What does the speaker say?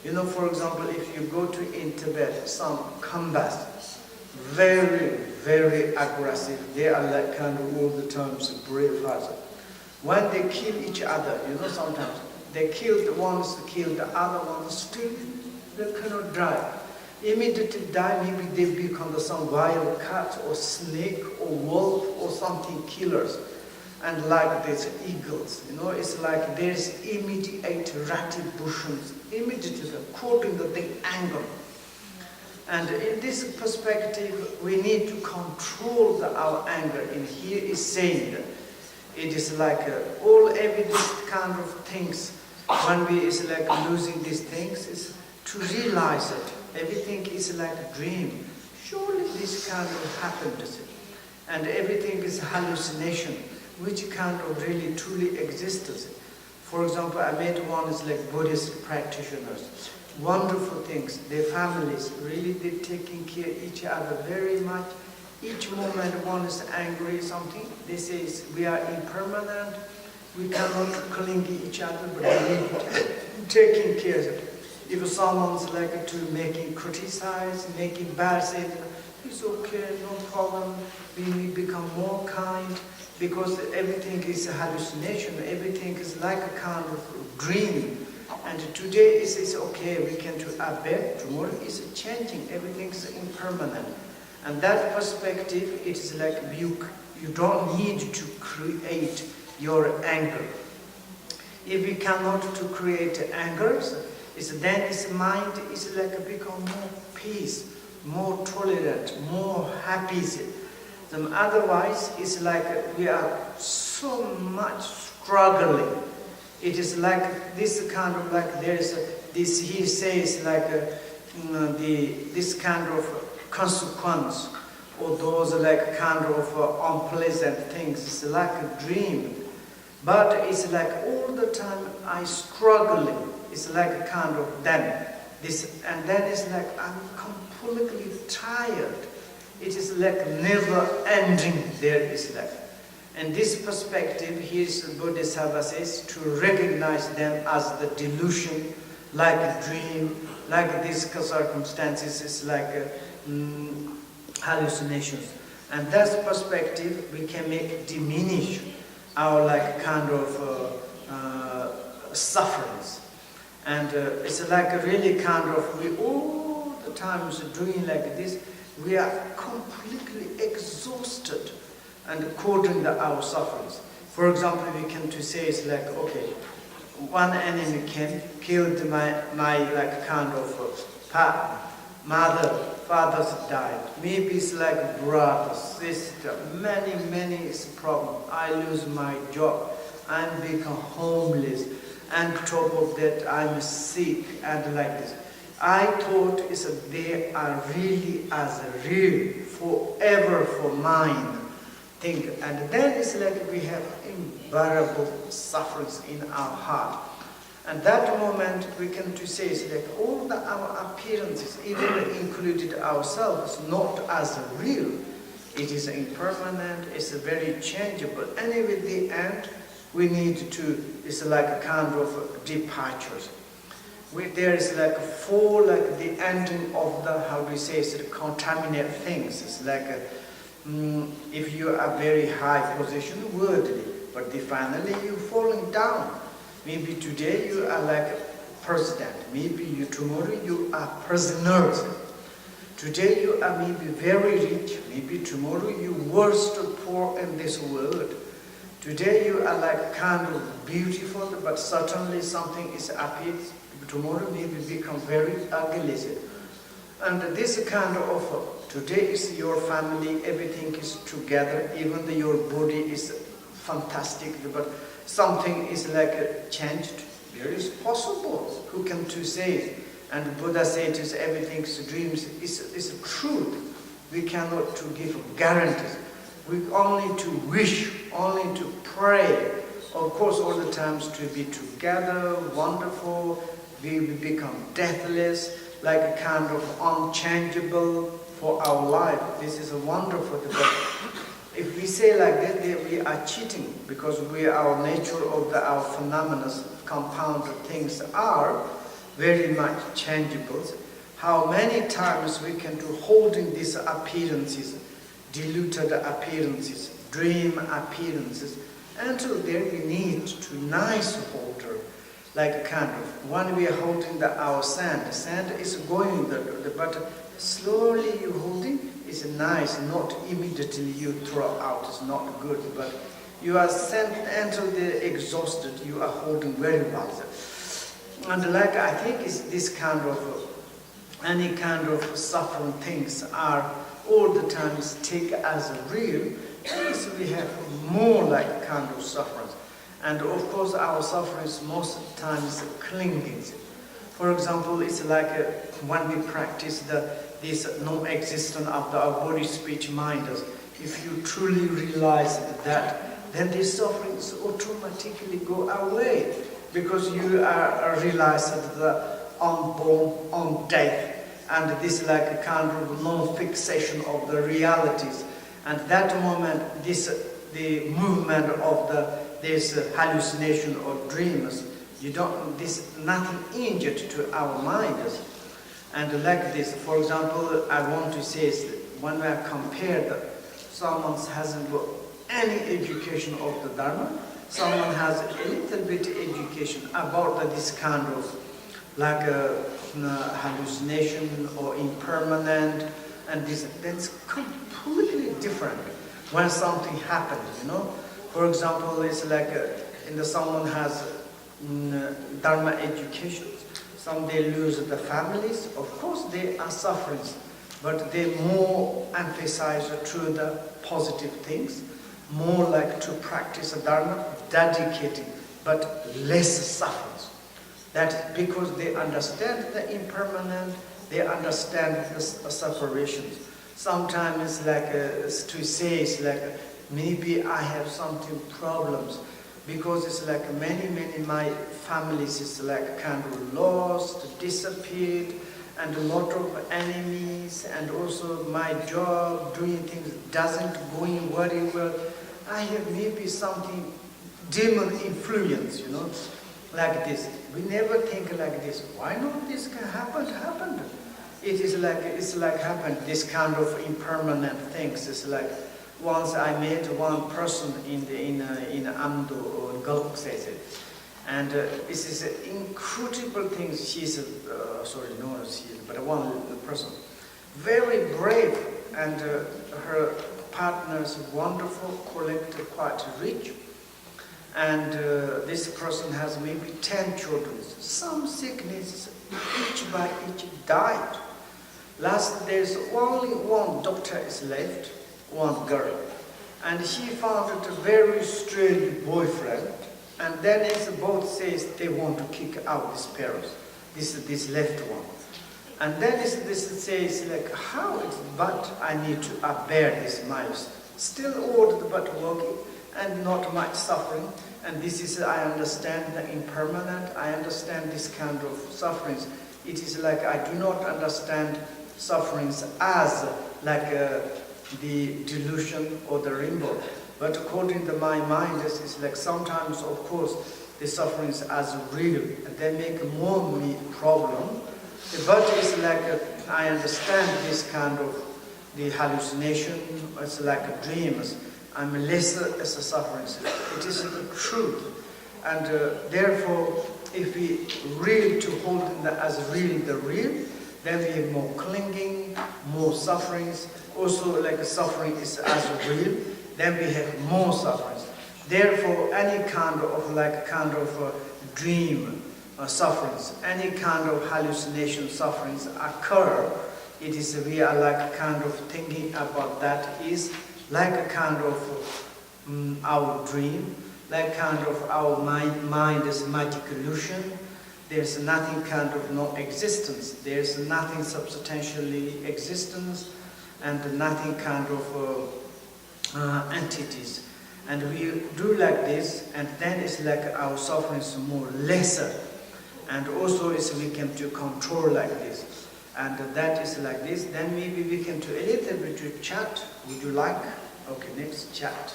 You know, for example, if you go to in Tibet, some combat, very, very aggressive. They are like kind of all the times brave hearts. When they kill each other, you know, sometimes they kill the ones, kill the other ones, still they cannot die. Immediately die, maybe they become some wild cat or snake or wolf or something killers. And like these eagles, you know, it's like there's immediate retributions, immediately according to the anger. And in this perspective, we need to control our anger. And here is saying that it is like every this kind of things, when we is like losing these things, is to realize it. Everything is like a dream. Surely this kind of happened. And everything is hallucination, which kind of really truly exists. For example, I met one is like Buddhist practitioners. Wonderful things. Their families, really they're taking care of each other very much. Each moment one is angry something, they say we are impermanent, we cannot cling to each other, but we need taking care of it. If someone's like to making criticize, making bad say, it's okay, no problem, we become more kind, because everything is a hallucination, everything is like a kind of dream. And today is okay, we can do our best, tomorrow is changing, everything is impermanent. And that perspective, it is like you don't need to create your anger. If you cannot to create anger, then its mind is like become more peace, more tolerant, more happy. Otherwise, it's like we are so much struggling. It is like this kind of like there is this, he says like this kind of consequence or those like kind of unpleasant things. It's like a dream. But it's like all the time I struggling. It's like a kind of then this, and then it's like I'm completely tired. It is like never ending. There is like. And this perspective, here's Bodhisattva says, to recognize them as the delusion, like a dream, like these circumstances, is like hallucinations. And that perspective, we can make diminish our like kind of sufferings. And it's like a really kind of, we all the times doing like this, we are completely exhausted. And according to our sufferings. For example, we can to say it's like, okay, one enemy came, killed my like kind of partner, mother, fathers died. Maybe it's like brother, sister, many is a problem. I lose my job, I'm become homeless, and top of that I'm sick and like this. I thought is they are really as a real forever for mine. Thing. And then it's like we have unbearable sufferings in our heart. And that moment we can to say it's like all our appearances, even included ourselves, not as real. It is impermanent, it's very changeable. Anyway, the end we need to, it's like a kind of departures. There is like four, like the ending of the, how do we say, it's the contaminate things. It's like if you are very high position worldly, but finally you're falling down. Maybe today you are like president, maybe tomorrow you are prisoners. Today you are maybe very rich, maybe tomorrow you worst poor in this world. Today you are like kind of beautiful, but certainly something is appeared. Tomorrow maybe become very ugly. And this kind of, today is your family, everything is together, even though your body is fantastic, but something is like changed. There is possible. Who can to say it? And Buddha says everything's dreams is a truth. We cannot to give guarantees. We only to wish, only to pray. Of course, all the times to be together, wonderful. We become deathless, like a kind of unchangeable for our life. This is a wonderful thing. But if we say like that, we are cheating, because our nature of our phenomena, compound things are, very much changeable. How many times we can do holding these appearances, diluted appearances, dream appearances, until there we need to nice holder, like kind of, when we are holding our sand is going, but slowly you holding, it's nice, not immediately you throw out, it's not good, but you are sent until they're exhausted, you are holding very well. And like I think it's this kind of, any kind of suffering things are all the time is take as real, so we have more like kind of sufferings. And of course our sufferings most of the time is clinging. For example, it's like when we practice this non-existence of our body, speech, mind, if you truly realize that, then these sufferings automatically go away, because you are realized the unborn, on death, and this like a kind of non-fixation of the realities. And that moment, the movement of this hallucination or dreams, nothing injured to our minds. And like this, for example, I want to say, when we are compared, someone hasn't got any education of the Dharma, someone has a little bit education about this kind of like hallucination or impermanent, and that's completely different when something happens, you know. For example, it's like someone has Dharma education, some they lose the families, of course they are suffering, but they more emphasize to the positive things, more like to practice Dharma, dedicating, but less suffering. That's because they understand the impermanent, they understand the separations. Sometimes it's like to say, it's like maybe I have something problems, because it's like many my families is like kind of lost, disappeared, and a lot of enemies, and also my job, doing things doesn't going very well. I have maybe something demon influence, you know, like this. We never think like this. Why not this can happen? Happened. It's like happened. This kind of impermanent things. It's like once I met one person in Amdo or Gulf says it, and this is an incredible thing. She's but one person, very brave, and her partner's wonderful, collector, quite rich. And this person has maybe 10 children. Some sicknesses, each by each died. Last there's only one doctor is left, one girl. And she found a very strange boyfriend. And then both says they want to kick out these parents, this left one. And then this says like, how it's, but I need to bear this miles. Still old but working, and not much suffering. And this is, I understand the impermanent, I understand this kind of sufferings. It is like I do not understand sufferings as like the delusion or the rainbow. But according to my mind, this is like sometimes, of course, the sufferings as real, and they make more me problem. But it's like I understand this kind of the hallucination. It's like dreams. I'm lesser as a suffering. It is the truth, and therefore, if we really to hold as really the real, then we have more clinging, more sufferings. Also, like suffering is as real, then we have more sufferings. Therefore, any kind of dream sufferings, any kind of hallucination sufferings occur. It is we are like kind of thinking about that is like a kind of our dream, like kind of our mind is magic illusion. There's nothing kind of no existence. There's nothing substantially existence, and nothing kind of entities. And we do like this, and then it's like our suffering is more lesser. And also it's we can to control like this. And that is like this. Then maybe we can do a little bit of chat. Would you like? Okay, next chat.